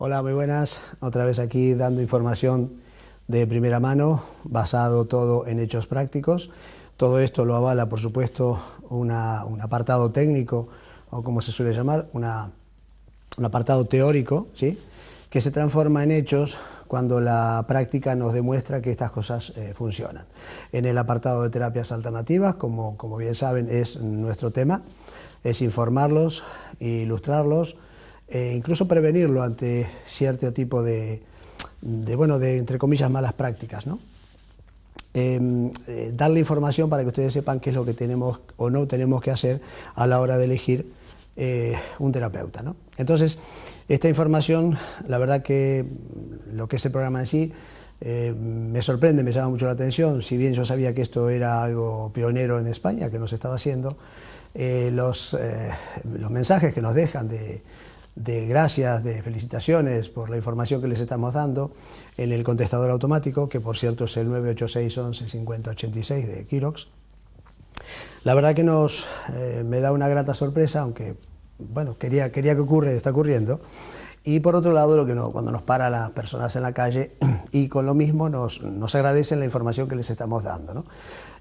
Hola, muy buenas. Otra vez aquí dando información de primera mano, basado todo en hechos prácticos. Todo esto lo avala, por supuesto, un apartado técnico, o como se suele llamar, un apartado teórico, ¿sí?, que se transforma en hechos cuando la práctica nos demuestra que estas cosas funcionan. En el apartado de terapias alternativas, como bien saben, es nuestro tema, es informarlos, ilustrarlos, incluso prevenirlo ante cierto tipo de entre comillas, malas prácticas, ¿no? Darle información para que ustedes sepan qué es lo que tenemos o no tenemos que hacer a la hora de elegir un terapeuta, ¿no? Entonces, esta información, la verdad que lo que es el programa en sí, me sorprende, me llama mucho la atención. Si bien yo sabía que esto era algo pionero en España, que no se estaba haciendo, los mensajes que nos dejan de gracias, de felicitaciones por la información que les estamos dando en el contestador automático, que por cierto es el 986 11 50 86 de Quirox. La verdad que me da una grata sorpresa, aunque bueno, quería que ocurra y está ocurriendo. Y por otro lado, cuando nos para las personas en la calle y con lo mismo nos agradecen la información que les estamos dando, ¿no?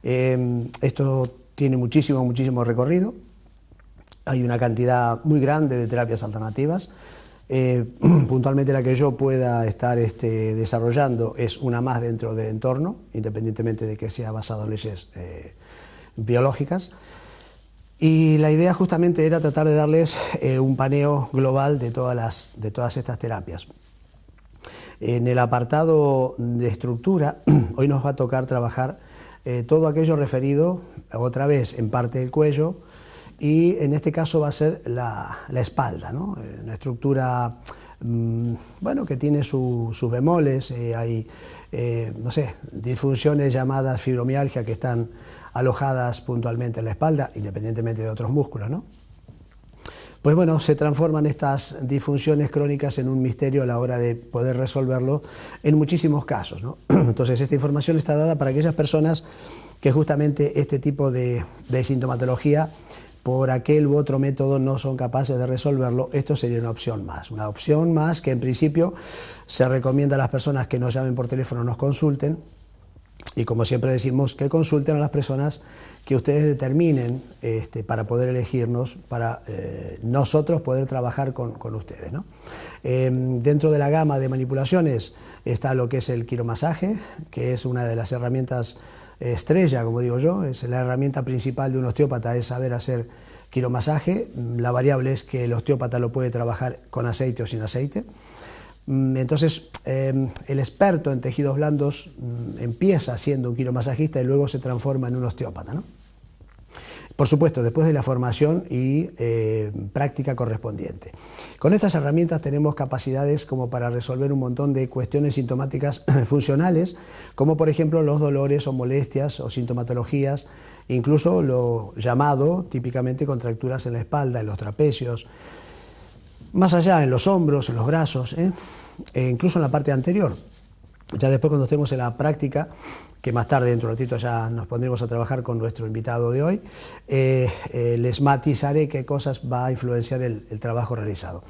Esto tiene muchísimo recorrido. Hay una cantidad muy grande de terapias alternativas. Puntualmente la que yo pueda estar desarrollando es una más dentro del entorno, independientemente de que sea basado en leyes biológicas. Y la idea justamente era tratar de darles un paneo global de todas estas terapias. En el apartado de estructura, hoy nos va a tocar trabajar todo aquello referido, otra vez, en parte del cuello, y en este caso va a ser la espalda, ¿no? Una estructura que tiene sus bemoles, hay disfunciones llamadas fibromialgia que están alojadas puntualmente en la espalda, independientemente de otros músculos, ¿no? Pues bueno, se transforman estas disfunciones crónicas en un misterio a la hora de poder resolverlo en muchísimos casos, ¿no? Entonces esta información está dada para aquellas personas que justamente este tipo de sintomatología por aquel u otro método no son capaces de resolverlo. Esto sería una opción más que en principio se recomienda a las personas que nos llamen por teléfono, nos consulten, y como siempre decimos, que consulten a las personas que ustedes determinen para poder elegirnos, para nosotros poder trabajar con ustedes, ¿no? Dentro de la gama de manipulaciones está lo que es el quiromasaje, que es una de las herramientas estrella, como digo yo, es la herramienta principal de un osteópata, es saber hacer quiromasaje. La variable es que el osteópata lo puede trabajar con aceite o sin aceite. Entonces, el experto en tejidos blandos empieza siendo un quiromasajista y luego se transforma en un osteópata, ¿no? Por supuesto, después de la formación y práctica correspondiente. Con estas herramientas tenemos capacidades como para resolver un montón de cuestiones sintomáticas funcionales, como por ejemplo los dolores o molestias o sintomatologías, incluso lo llamado típicamente contracturas en la espalda, en los trapecios, más allá en los hombros, en los brazos, e incluso en la parte anterior. Ya después, cuando estemos en la práctica, que más tarde, dentro de un ratito, ya nos pondremos a trabajar con nuestro invitado de hoy, les matizaré qué cosas va a influenciar el trabajo realizado.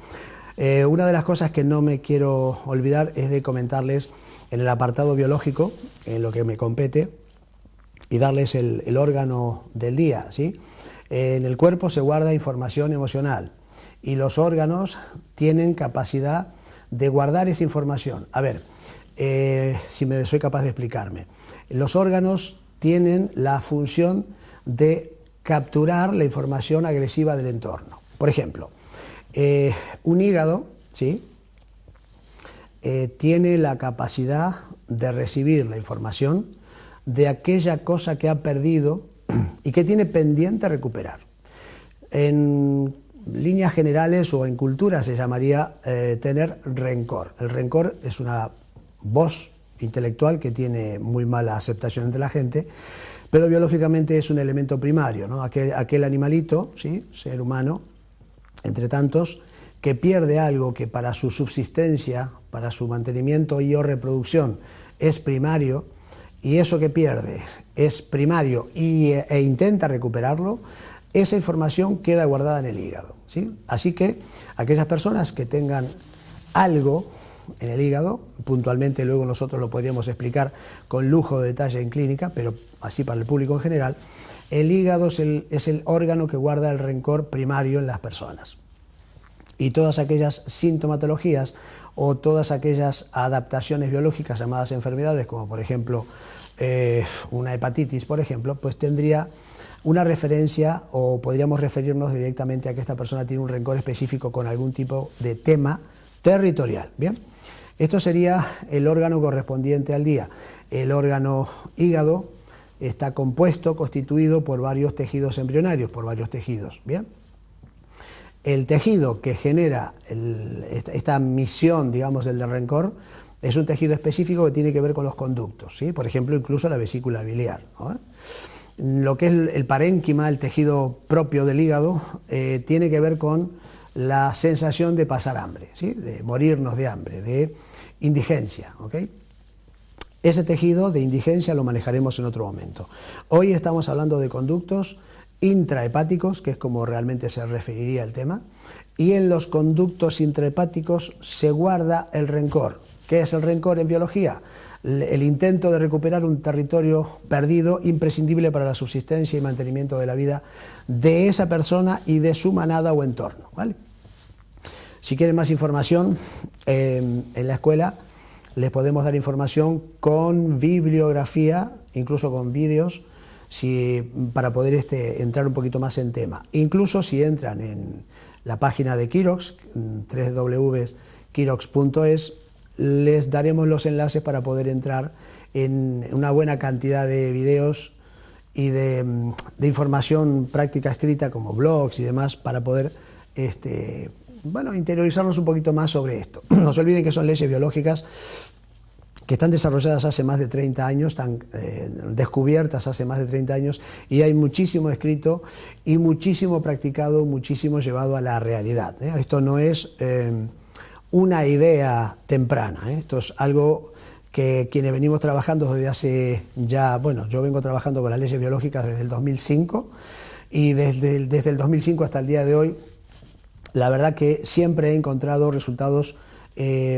Una de las cosas que no me quiero olvidar es de comentarles en el apartado biológico, en lo que me compete, y darles el órgano del día, ¿sí? En el cuerpo se guarda información emocional y los órganos tienen capacidad de guardar esa información. A ver, si soy capaz de explicarme. Los órganos tienen la función de capturar la información agresiva del entorno. Por ejemplo, un hígado, ¿sí?, tiene la capacidad de recibir la información de aquella cosa que ha perdido y que tiene pendiente recuperar. En líneas generales o en cultura se llamaría tener rencor. El rencor es una voz intelectual que tiene muy mala aceptación entre la gente, pero biológicamente es un elemento primario, ¿no? Aquel animalito, ¿sí?, ser humano, entre tantos, que pierde algo que para su subsistencia, para su mantenimiento y o reproducción es primario, y eso que pierde es primario e intenta recuperarlo, esa información queda guardada en el hígado, ¿sí? Así que aquellas personas que tengan algo en el hígado, puntualmente luego nosotros lo podríamos explicar con lujo de detalle en clínica, pero así para el público en general. El hígado es el órgano que guarda el rencor primario en las personas. Y todas aquellas sintomatologías o todas aquellas adaptaciones biológicas llamadas enfermedades, como por ejemplo una hepatitis, por ejemplo, pues tendría una referencia o podríamos referirnos directamente a que esta persona tiene un rencor específico con algún tipo de tema territorial. Bien, esto sería el órgano correspondiente al día. El órgano hígado está constituido por varios tejidos embrionarios, por varios tejidos. Bien, el tejido que genera esta misión, digamos, del rencor, es un tejido específico que tiene que ver con los conductos, ¿sí? Por ejemplo, incluso la vesícula biliar, ¿no? Lo que es el parénquima, el tejido propio del hígado, tiene que ver con la sensación de pasar hambre, ¿sí? De morirnos de hambre, de indigencia, ¿ok? Ese tejido de indigencia lo manejaremos en otro momento. Hoy estamos hablando de conductos intrahepáticos, que es como realmente se referiría el tema, y en los conductos intrahepáticos se guarda el rencor. ¿Qué es el rencor en biología? El intento de recuperar un territorio perdido, imprescindible para la subsistencia y mantenimiento de la vida de esa persona y de su manada o entorno, ¿vale? Si quieren más información, en la escuela les podemos dar información con bibliografía, incluso con vídeos, para poder entrar un poquito más en tema. Incluso si entran en la página de Quirox, www.quirox.es, les daremos los enlaces para poder entrar en una buena cantidad de videos y de información práctica escrita como blogs y demás para poder interiorizarnos un poquito más sobre esto. No se olviden que son leyes biológicas que están desarrolladas hace más de 30 años, están descubiertas hace más de 30 años y hay muchísimo escrito y muchísimo practicado, muchísimo llevado a la realidad. Esto no es una idea temprana, esto es algo que quienes venimos trabajando desde hace ya, bueno, yo vengo trabajando con las leyes biológicas desde el 2005 y desde el 2005 hasta el día de hoy, la verdad que siempre he encontrado resultados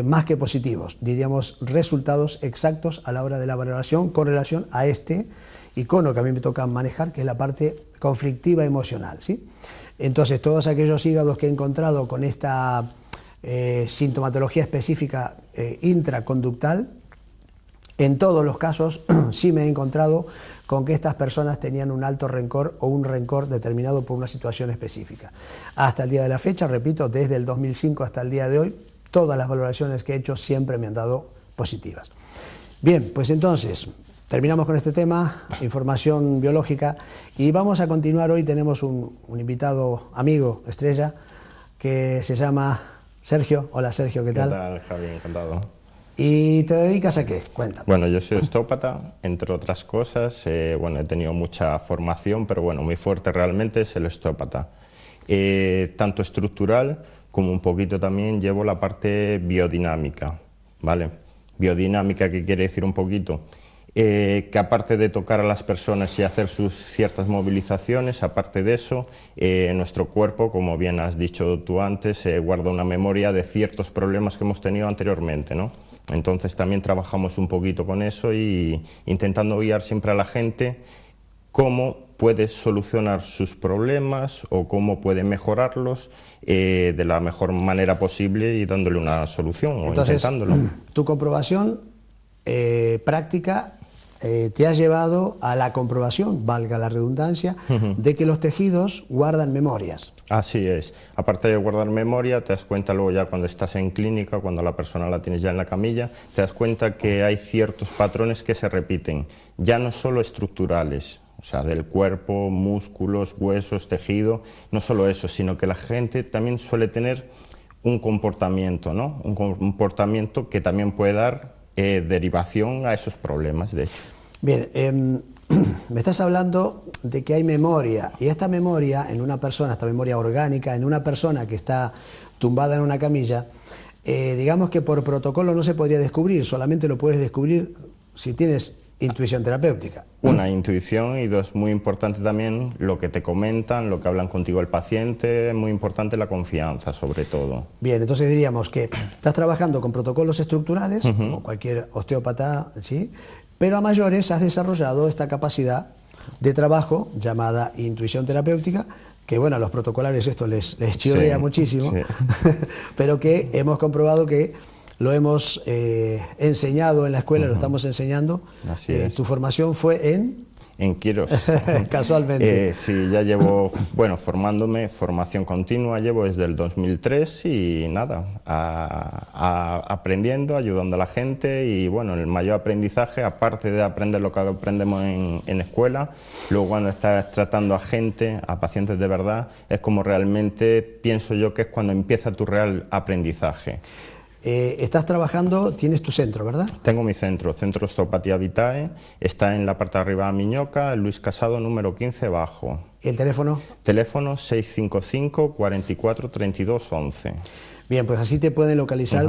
más que positivos, diríamos resultados exactos a la hora de la valoración con relación a este icono que a mí me toca manejar, que es la parte conflictiva emocional, ¿sí? Entonces, todos aquellos hígados que he encontrado con esta sintomatología específica intraconductal, en todos los casos sí me he encontrado con que estas personas tenían un alto rencor o un rencor determinado por una situación específica. Hasta el día de la fecha, repito, desde el 2005 hasta el día de hoy, todas las valoraciones que he hecho siempre me han dado positivas. Bien, pues entonces, terminamos con este tema, información biológica, y vamos a continuar. Hoy tenemos un invitado amigo, estrella, que se llama Sergio. Hola Sergio, ¿qué tal? ¿Qué tal, Javi? Encantado. ¿Y te dedicas a qué? Cuéntame. Bueno, yo soy osteópata, entre otras cosas. He tenido mucha formación, pero bueno, muy fuerte realmente es el osteópata. Tanto estructural como un poquito también llevo la parte biodinámica, ¿vale? Biodinámica, ¿qué quiere decir un poquito? Que aparte de tocar a las personas y hacer sus ciertas movilizaciones, aparte de eso, nuestro cuerpo, como bien has dicho tú antes, guarda una memoria de ciertos problemas que hemos tenido anteriormente, ¿no? Entonces también trabajamos un poquito con eso y intentando guiar siempre a la gente cómo puede solucionar sus problemas o cómo puede mejorarlos de la mejor manera posible y dándole una solución. Entonces, o intentándolo. Tu comprobación práctica te ha llevado a la comprobación, valga la redundancia, de que los tejidos guardan memorias. Así es. Aparte de guardar memoria, te das cuenta luego ya cuando estás en clínica, cuando la persona la tienes ya en la camilla, te das cuenta que hay ciertos patrones que se repiten, ya no solo estructurales, o sea, del cuerpo, músculos, huesos, tejido, no solo eso, sino que la gente también suele tener un comportamiento, ¿no? Un comportamiento que también puede dar derivación a esos problemas, de hecho. Bien, me estás hablando de que hay memoria, y esta memoria en una persona, esta memoria orgánica, en una persona que está tumbada en una camilla, digamos que por protocolo no se podría descubrir, solamente lo puedes descubrir si tienes intuición terapéutica. Una, intuición, y dos, muy importante también lo que te comentan, lo que hablan contigo el paciente, muy importante la confianza sobre todo. Bien, entonces diríamos que estás trabajando con protocolos estructurales, como cualquier osteópata, ¿sí? Pero a mayores has desarrollado esta capacidad de trabajo llamada intuición terapéutica, que bueno, a los protocolares esto les chirría muchísimo, pero que hemos comprobado que lo hemos enseñado en la escuela, lo estamos enseñando. Así es. Tu formación fue en Quirós. Casualmente. Sí, ya llevo, bueno, formación continua, llevo desde el 2003 y nada, aprendiendo, ayudando a la gente y bueno, el mayor aprendizaje, aparte de aprender lo que aprendemos en escuela, luego cuando estás tratando a gente, a pacientes de verdad, es como realmente pienso yo que es cuando empieza tu real aprendizaje. Estás trabajando, tienes tu centro, ¿verdad? Tengo mi centro, Centro Osteopatía Vitae, está en la parte de arriba de Miñoca, Luis Casado, número 15, bajo. ¿El teléfono? Teléfono 655 44 32 11. Bien, pues así te pueden localizar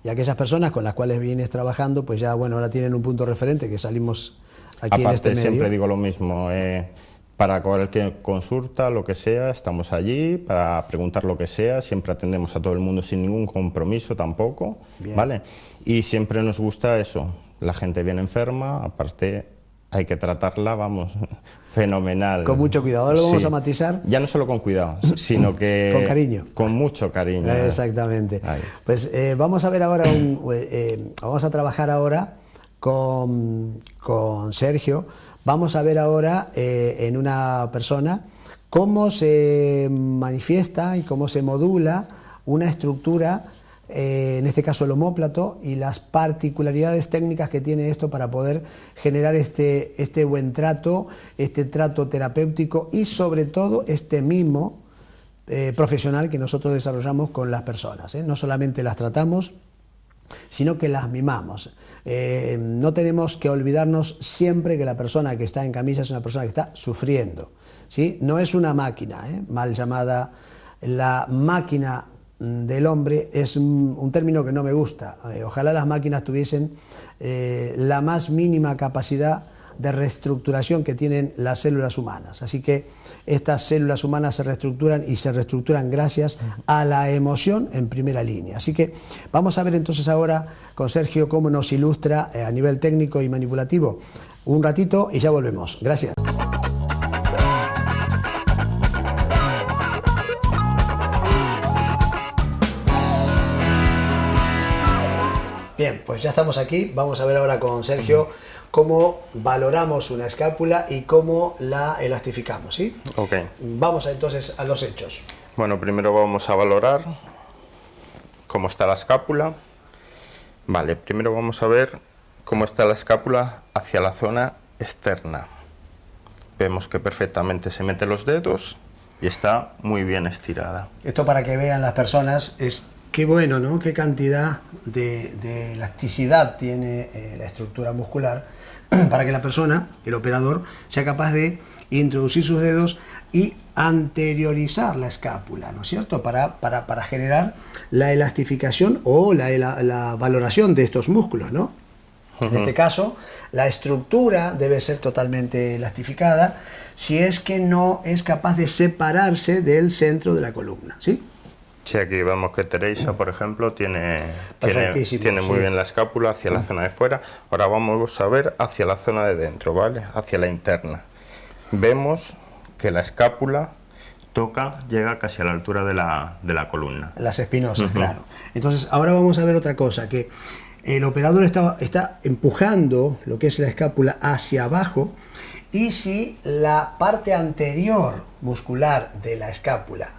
y aquellas personas con las cuales vienes trabajando, pues ya, bueno, ahora tienen un punto referente que salimos aquí. Aparte, en este medio. Siempre digo lo mismo, para cualquier consulta, lo que sea, estamos allí, para preguntar lo que sea, siempre atendemos a todo el mundo sin ningún compromiso tampoco, ¿vale? Y siempre nos gusta eso, la gente viene enferma, aparte hay que tratarla, vamos, fenomenal. Con mucho cuidado, ahora lo vamos a matizar. Ya no solo con cuidado, sino que... con cariño. Con mucho cariño. Exactamente. Ahí. Pues vamos a ver ahora, vamos a trabajar ahora con Sergio. Vamos a ver ahora en una persona cómo se manifiesta y cómo se modula una estructura, en este caso el omóplato, y las particularidades técnicas que tiene esto para poder generar este buen trato, este trato terapéutico y sobre todo este mimo profesional que nosotros desarrollamos con las personas. No solamente las tratamos, sino que las mimamos. No tenemos que olvidarnos siempre que la persona que está en camilla es una persona que está sufriendo, ¿sí? No es una máquina, mal llamada. La máquina del hombre es un término que no me gusta. Ojalá las máquinas tuviesen la más mínima capacidad de reestructuración que tienen las células humanas. Así que estas células humanas se reestructuran y se reestructuran gracias a la emoción en primera línea. Así que vamos a ver entonces ahora con Sergio cómo nos ilustra a nivel técnico y manipulativo. Un ratito y ya volvemos. Gracias. Bien, pues ya estamos aquí. Vamos a ver ahora con Sergio cómo valoramos una escápula y cómo la elastificamos, ¿sí? Ok. Vamos entonces a los hechos. Bueno, primero vamos a valorar cómo está la escápula. Vale, primero vamos a ver cómo está la escápula hacia la zona externa. Vemos que perfectamente se mete los dedos y está muy bien estirada. Esto para que vean las personas es qué bueno, ¿no? Qué cantidad de elasticidad tiene la estructura muscular para que la persona, el operador, sea capaz de introducir sus dedos y anteriorizar la escápula, ¿no es cierto? Para generar la elastificación o la valoración de estos músculos, ¿no? En este caso, la estructura debe ser totalmente elastificada si es que no es capaz de separarse del centro de la columna, ¿sí? Sí, aquí vemos que Teresa, por ejemplo, tiene muy bien la escápula hacia la zona de fuera. Ahora vamos a ver hacia la zona de dentro, ¿vale? Hacia la interna. Vemos que la escápula llega casi a la altura de la columna. Las espinosas, claro. Entonces, ahora vamos a ver otra cosa, que el operador está empujando lo que es la escápula hacia abajo, y si la parte anterior muscular de la escápula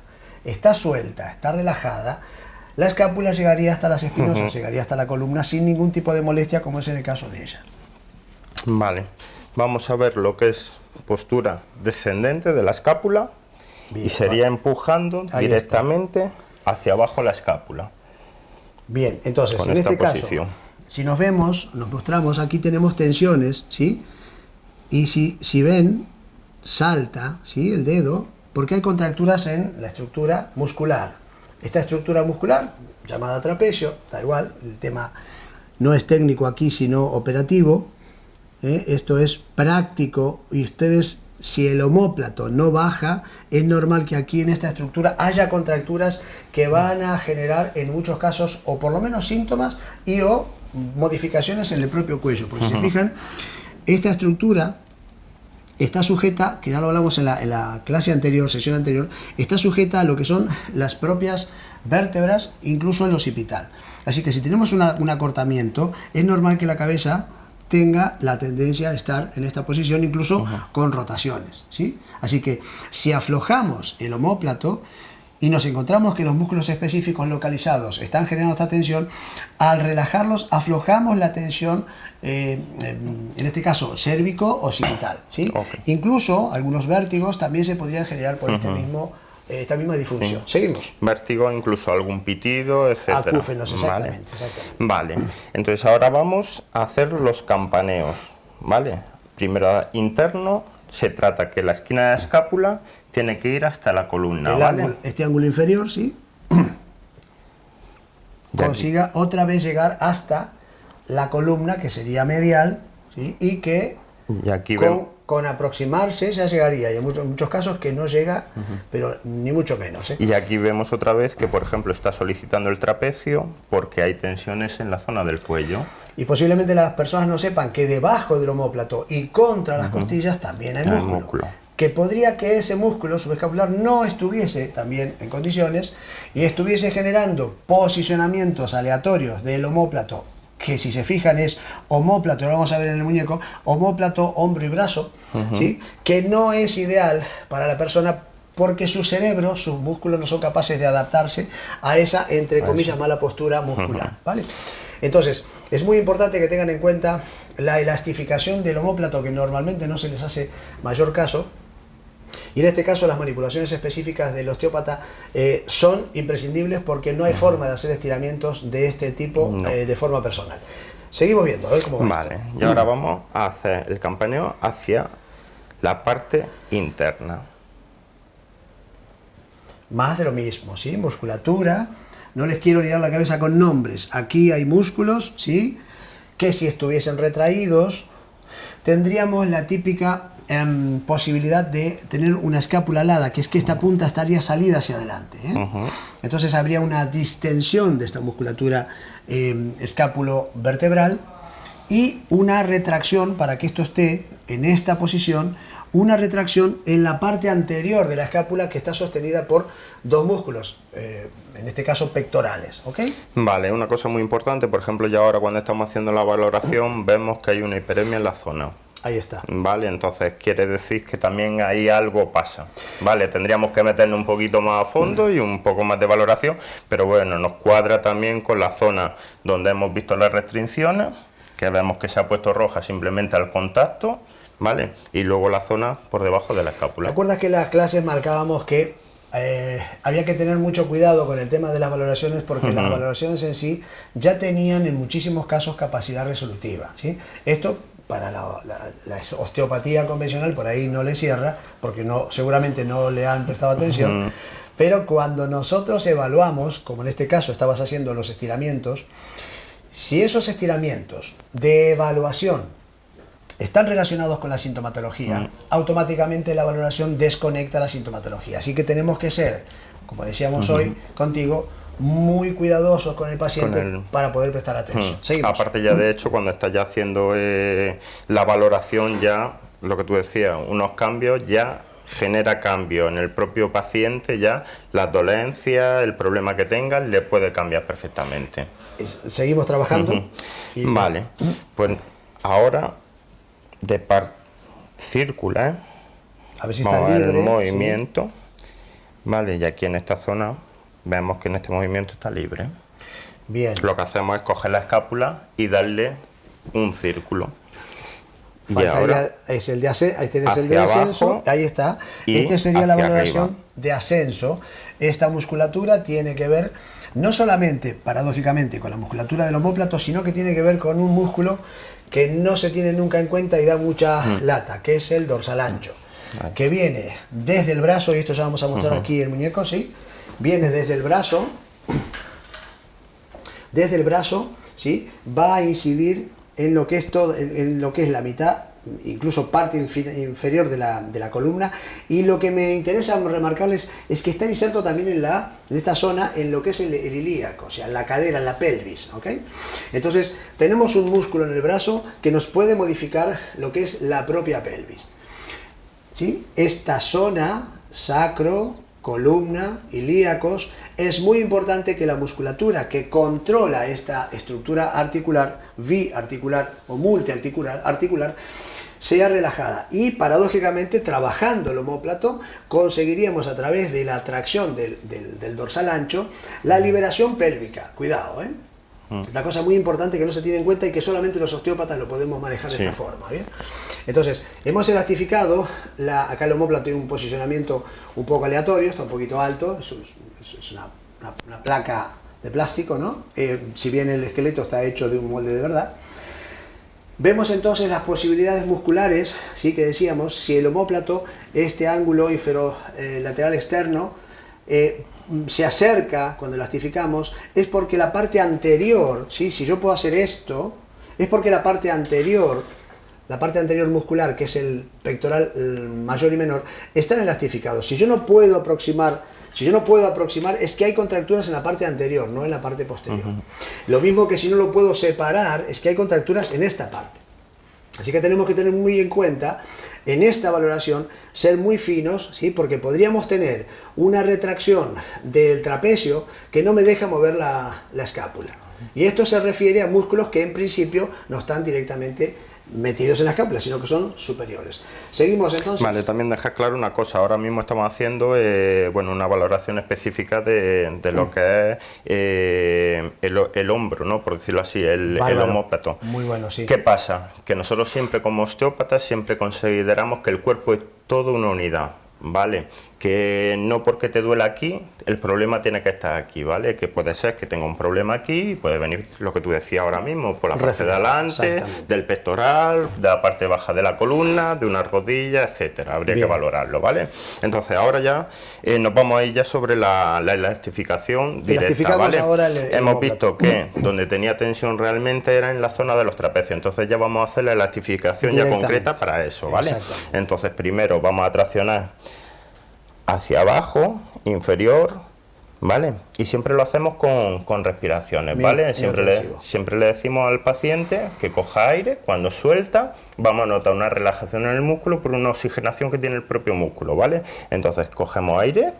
está suelta, está relajada, la escápula llegaría hasta las espinosas, llegaría hasta la columna sin ningún tipo de molestia, como es en el caso de ella. Vale, vamos a ver lo que es postura descendente de la escápula. Bien, y sería empujando directamente hacia abajo la escápula. Bien, entonces en este caso, si nos mostramos, aquí tenemos tensiones, ¿sí? Y si ven, salta, ¿sí? El dedo, porque hay contracturas en la estructura muscular. Esta estructura muscular, llamada trapecio, da igual, el tema no es técnico aquí, sino operativo, Esto es práctico y ustedes, si el omóplato no baja, es normal que aquí en esta estructura haya contracturas que van a generar en muchos casos o por lo menos síntomas y o modificaciones en el propio cuello. Porque si se fijan, esta estructura está sujeta, que ya lo hablamos en la clase anterior, sesión anterior, está sujeta a lo que son las propias vértebras, incluso el occipital. Así que si tenemos un acortamiento, es normal que la cabeza tenga la tendencia a estar en esta posición, incluso con rotaciones, ¿sí? Así que si aflojamos el omóplato y nos encontramos que los músculos específicos localizados están generando esta tensión, al relajarlos aflojamos la tensión, en este caso cérvico occipital, ¿sí? Incluso algunos vértigos también se podrían generar por esta misma disfunción. Seguimos. Vértigo, incluso algún pitido, etcétera. Acúfenos, exactamente. Vale, entonces ahora vamos a hacer los campaneos, ¿vale? Primero interno, se trata que la esquina de la escápula tiene que ir hasta la columna, ¿vale? Este ángulo inferior, ¿sí? Consiga otra vez llegar hasta la columna, que sería medial, ¿sí? Y que aquí con aproximarse ya llegaría, y en muchos casos que no llega, pero ni mucho menos, ¿eh? Y aquí vemos otra vez que, por ejemplo, está solicitando el trapecio porque hay tensiones en la zona del cuello. Y posiblemente las personas no sepan que debajo del omóplato y contra las costillas también hay músculo. Que podría que ese músculo subescapular no estuviese también en condiciones y estuviese generando posicionamientos aleatorios del omóplato, que si se fijan es omóplato, lo vamos a ver en el muñeco, omóplato, hombro y brazo, ¿sí? Que no es ideal para la persona porque su cerebro, sus músculos no son capaces de adaptarse a esa, entre comillas, mala postura muscular, ¿vale? Entonces, es muy importante que tengan en cuenta la elastificación del omóplato, que normalmente no se les hace mayor caso. Y en este caso las manipulaciones específicas del osteópata son imprescindibles porque no hay forma de hacer estiramientos de este tipo de forma personal. Seguimos viendo, a ver cómo va esto. Y ahora vamos a hacer el campaneo hacia la parte interna. Más de lo mismo, ¿sí? Musculatura. No les quiero liar la cabeza con nombres. Aquí hay músculos, ¿sí? Que si estuviesen retraídos, tendríamos la típica posibilidad de tener una escápula alada, que es que esta punta estaría salida hacia adelante, ¿eh? Entonces habría una distensión de esta musculatura escápulo-vertebral y una retracción para que esto esté en esta posición, una retracción en la parte anterior de la escápula que está sostenida por dos músculos, en este caso pectorales, ¿ok? Vale, una cosa muy importante, por ejemplo, ya ahora cuando estamos haciendo la valoración vemos que hay una hiperemia en la zona. Ahí está. Vale, entonces quiere decir que también ahí algo pasa. Vale, tendríamos que meternos un poquito más a fondo y un poco más de valoración, pero bueno, nos cuadra también con la zona donde hemos visto las restricciones, que vemos que se ha puesto roja simplemente al contacto, ¿vale? Y luego la zona por debajo de la escápula. ¿Te acuerdas que en las clases marcábamos que había que tener mucho cuidado con el tema de las valoraciones porque las valoraciones en sí ya tenían en muchísimos casos capacidad resolutiva, ¿sí? Esto para la osteopatía convencional por ahí no le cierra porque seguramente no le han prestado atención, pero cuando nosotros evaluamos, como en este caso estabas haciendo los estiramientos, si esos estiramientos de evaluación están relacionados con la sintomatología, automáticamente la valoración desconecta la sintomatología. Así que tenemos que ser, como decíamos hoy contigo, muy cuidadosos con el paciente para poder prestar atención. Seguimos. Aparte ya de hecho, cuando estás ya haciendo la valoración, ya lo que tú decías, unos cambios ya genera cambio en el propio paciente, ya las dolencias, el problema que tenga, le puede cambiar perfectamente. Seguimos trabajando. Vale, pues ahora de par circular, a ver si vamos está a ver libre, el movimiento, vale, y aquí en esta zona vemos que en este movimiento está libre. Bien. Lo que hacemos es coger la escápula y darle un círculo. Y ahora es el de ahí tienes el de ascenso, ahí está. Este sería la valoración arriba de ascenso. Esta musculatura tiene que ver no solamente, paradójicamente, con la musculatura del omóplato, sino que tiene que ver con un músculo que no se tiene nunca en cuenta y da mucha lata, que es el dorsal ancho, que viene desde el brazo, y esto ya vamos a mostrar aquí el muñeco, ¿sí? Viene desde el brazo, ¿sí? Va a incidir en lo que es todo, en lo que es la mitad, incluso parte inferior de la columna, y lo que me interesa remarcarles es que está inserto también en esta zona, en lo que es el ilíaco, o sea, en la cadera, en la pelvis, ¿ok? Entonces, tenemos un músculo en el brazo que nos puede modificar lo que es la propia pelvis, ¿sí? Esta zona, sacro, columna, ilíacos, es muy importante que la musculatura que controla esta estructura articular, biarticular o multiarticular, sea relajada. Y paradójicamente, trabajando el omóplato, conseguiríamos a través de la tracción del dorsal ancho la liberación pélvica. Cuidado, ¿eh? Una cosa muy importante que no se tiene en cuenta y que solamente los osteópatas lo podemos manejar de esta forma, ¿bien? Entonces, hemos elastificado, acá el omóplato tiene un posicionamiento un poco aleatorio, está un poquito alto, es una placa de plástico, ¿no? Si bien el esqueleto está hecho de un molde de verdad. Vemos entonces las posibilidades musculares, ¿sí? Que decíamos, si el omóplato, este ángulo inferolateral externo, se acerca cuando elastificamos, es porque la parte anterior, ¿sí? Si yo puedo hacer esto, es porque la parte anterior muscular, que es el pectoral mayor y menor, están elastificados. Si yo no puedo aproximar, es que hay contracturas en la parte anterior, no en la parte posterior. Lo mismo que si no lo puedo separar, es que hay contracturas en esta parte. Así que tenemos que tener muy en cuenta, en esta valoración, ser muy finos, ¿sí? Porque podríamos tener una retracción del trapecio que no me deja mover la escápula. Y esto se refiere a músculos que en principio no están directamente metidos en la escápula, sino que son superiores. Seguimos entonces. Vale, también dejar claro una cosa. Ahora mismo estamos haciendo bueno, una valoración específica de lo que es el hombro, ¿no? Por decirlo así, el omóplato. Muy bueno, sí. ¿Qué pasa? Que nosotros siempre como osteópatas siempre consideramos que el cuerpo es toda una unidad, ¿vale? Que no porque te duela aquí, el problema tiene que estar aquí, ¿vale? Que puede ser que tenga un problema aquí, puede venir lo que tú decías ahora mismo, por la parte de adelante, del pectoral, de la parte baja de la columna, de una rodilla, etcétera. Habría que valorarlo, ¿vale? Entonces ahora ya nos vamos a ir ya sobre la elastificación directa, ¿vale? Ahora hemos visto que donde tenía tensión realmente era en la zona de los trapecios, entonces ya vamos a hacer la elastificación ya concreta para eso, ¿vale? Entonces primero vamos a traccionar hacia abajo, inferior, ¿vale? Y siempre lo hacemos con respiraciones, ¿vale? Siempre le decimos al paciente que coja aire, cuando suelta, vamos a notar una relajación en el músculo por una oxigenación que tiene el propio músculo, ¿vale? Entonces cogemos aire,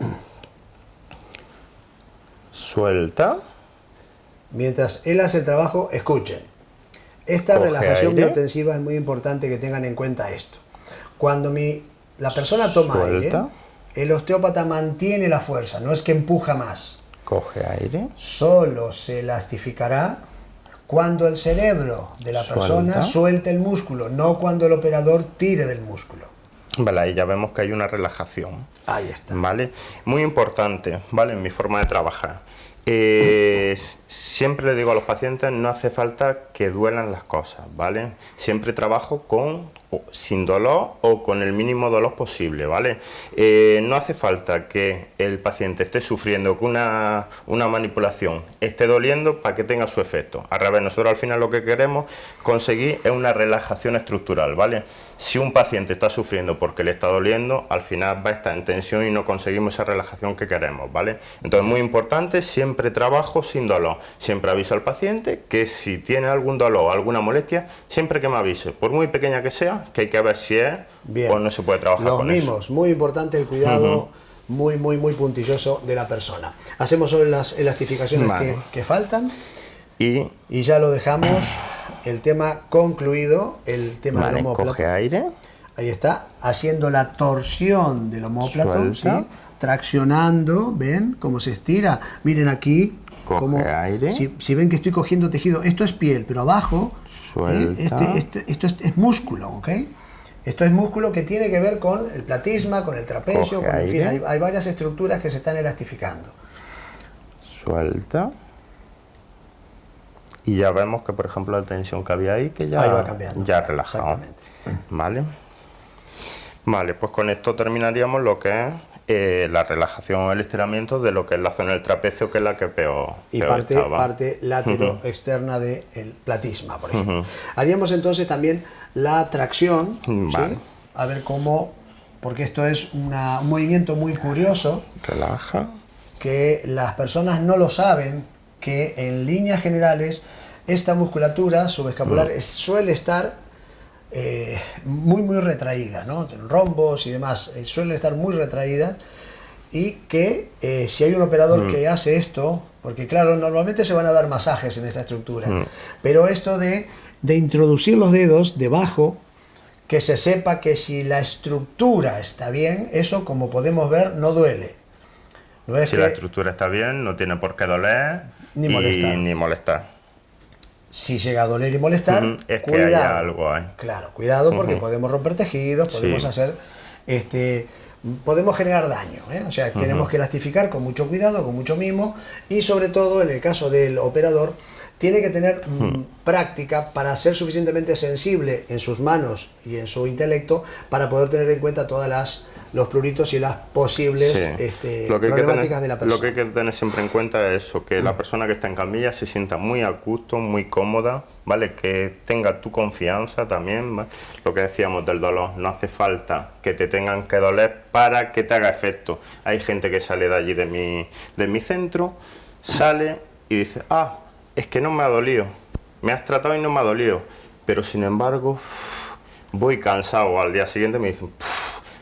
suelta. Mientras él hace el trabajo, escuchen. Esta relajación miotensiva es muy importante que tengan en cuenta esto. Cuando la persona toma aire, el osteópata mantiene la fuerza, no es que empuja más. Coge aire. Solo se elastificará cuando el cerebro de la persona suelte el músculo, no cuando el operador tire del músculo. Vale, ahí ya vemos que hay una relajación. Ahí está. Vale, muy importante, ¿vale? En mi forma de trabajar. Siempre le digo a los pacientes, no hace falta que duelan las cosas, ¿vale? Siempre trabajo sin dolor o con el mínimo dolor posible, ¿vale? No hace falta que el paciente esté sufriendo con una manipulación, esté doliendo para que tenga su efecto. Al revés, nosotros al final lo que queremos conseguir es una relajación estructural, ¿vale? Si un paciente está sufriendo porque le está doliendo, al final va a estar en tensión y no conseguimos esa relajación que queremos, ¿vale? Entonces, muy importante, siempre trabajo sin dolor. Siempre aviso al paciente que si tiene algún dolor o alguna molestia, siempre que me avise, por muy pequeña que sea, que hay que ver si es o no se puede trabajar con eso. Muy importante el cuidado, muy puntilloso de la persona. Hacemos sobre las elastificaciones que faltan y ya lo dejamos, el tema concluido, el tema del omóplato. Coge aire. Ahí está, haciendo la torsión del omóplato, ¿sí? Traccionando, ¿ven cómo se estira? Miren aquí, coge aire. Si ven que estoy cogiendo tejido, esto es piel, pero abajo, esto es músculo, ¿ok? Esto es músculo que tiene que ver con el platisma, con el trapecio, en fin, hay varias estructuras que se están elastificando. Suelta. Y ya vemos que, por ejemplo, la tensión que había ahí, que ya va cambiando, ya ha relajado. ¿Vale? Vale, pues con esto terminaríamos lo que es la relajación o el estiramiento de lo que es la zona del trapecio, que es la que peor estaba. Parte látero externa del platisma, por ejemplo. Haríamos entonces también la tracción, Vale. ¿sí? A ver cómo, porque esto es un movimiento muy curioso, Relaja. que las personas no lo saben, que en líneas generales esta musculatura subescapular suele estar muy retraída, ¿no? Rombos y demás suelen estar muy retraídas, y que si hay un operador que hace esto, porque claro, normalmente se van a dar masajes en esta estructura, pero esto de introducir los dedos debajo, que se sepa que si la estructura está bien, eso, como podemos ver, no duele. No es Si que la estructura está bien, no tiene por qué doler Ni molestar. ni molestar. si llega a doler y molestar, Es que cuidado. haya algo ahí. Claro, cuidado, porque podemos romper tejidos, podemos Sí. hacer podemos generar daño, ¿eh? O sea, tenemos que elastificar con mucho cuidado, con mucho mimo, y sobre todo en el caso del operador tiene que tener práctica para ser suficientemente sensible en sus manos y en su intelecto para poder tener en cuenta todas los pruritos y las posibles problemáticas de la persona. Lo que hay que tener siempre en cuenta es eso, que la persona que está en camilla se sienta muy a gusto, muy cómoda, ¿vale? Que tenga tu confianza también, ¿vale? Lo que decíamos del dolor, no hace falta que te tengan que doler para que te haga efecto. Hay gente que sale de allí de mi centro, sale y dice, es que no me ha dolido, me has tratado y no me ha dolido, pero sin embargo voy cansado. Al día siguiente me dicen,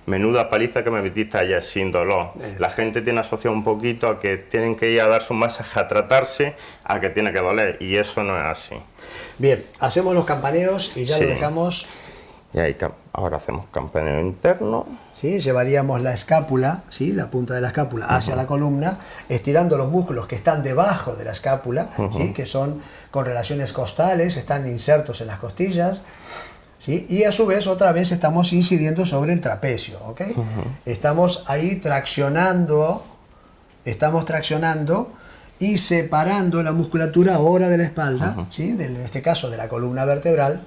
menuda paliza que me metiste ayer sin dolor. La gente tiene asociado un poquito a que tienen que ir a darse un masaje, a tratarse, a que tiene que doler, y eso no es así. Bien, hacemos los campaneos y ya Sí. lo dejamos. Y ahí ahora hacemos campaneo interno. ¿Sí? Llevaríamos la escápula, ¿sí? La punta de la escápula hacia la columna, estirando los músculos que están debajo de la escápula, ¿sí? Que son con relaciones costales, están insertos en las costillas, ¿sí? Y a su vez, otra vez, estamos incidiendo sobre el trapecio, ¿ok? Estamos ahí traccionando y separando la musculatura ahora de la espalda, ¿sí? En este caso de la columna vertebral.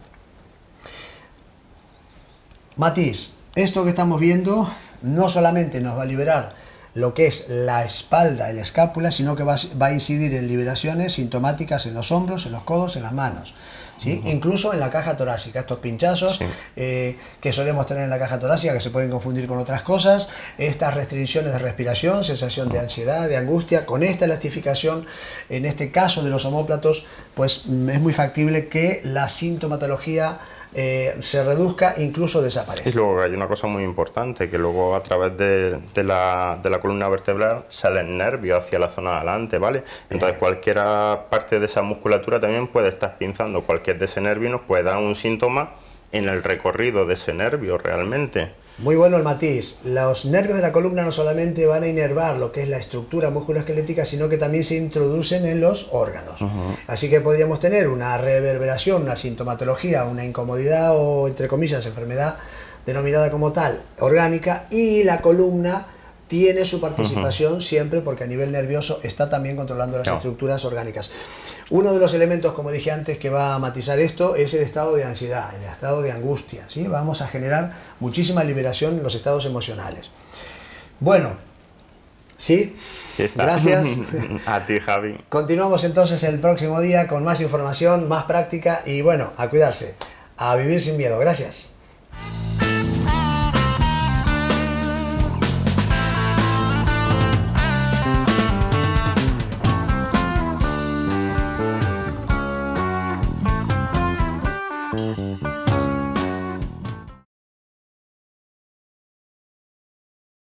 Matiz, esto que estamos viendo no solamente nos va a liberar lo que es la espalda y la escápula, sino que va a incidir en liberaciones sintomáticas en los hombros, en los codos, en las manos, ¿sí? Incluso en la caja torácica, estos pinchazos que solemos tener en la caja torácica, que se pueden confundir con otras cosas, estas restricciones de respiración, sensación de ansiedad, de angustia, con esta elastificación, en este caso de los omóplatos, pues es muy factible que la sintomatología se reduzca, incluso desaparezca. Y luego hay una cosa muy importante, que luego a través de la columna vertebral salen nervios hacia la zona de adelante, ¿vale? Entonces cualquier parte de esa musculatura también puede estar pinzando cualquier de ese nervio y nos puede dar un síntoma en el recorrido de ese nervio realmente. Muy bueno el matiz. Los nervios de la columna no solamente van a inervar lo que es la estructura musculoesquelética, sino que también se introducen en los órganos. Así que podríamos tener una reverberación, una sintomatología, una incomodidad o, entre comillas, enfermedad denominada como tal, orgánica, y la columna tiene su participación siempre, porque a nivel nervioso está también controlando las estructuras orgánicas. Uno de los elementos, como dije antes, que va a matizar esto es el estado de ansiedad, el estado de angustia, ¿sí? Vamos a generar muchísima liberación en los estados emocionales. Bueno, ¿sí? Sí está. Gracias. A ti, Javi. Continuamos entonces el próximo día con más información, más práctica y bueno, a cuidarse, a vivir sin miedo. Gracias.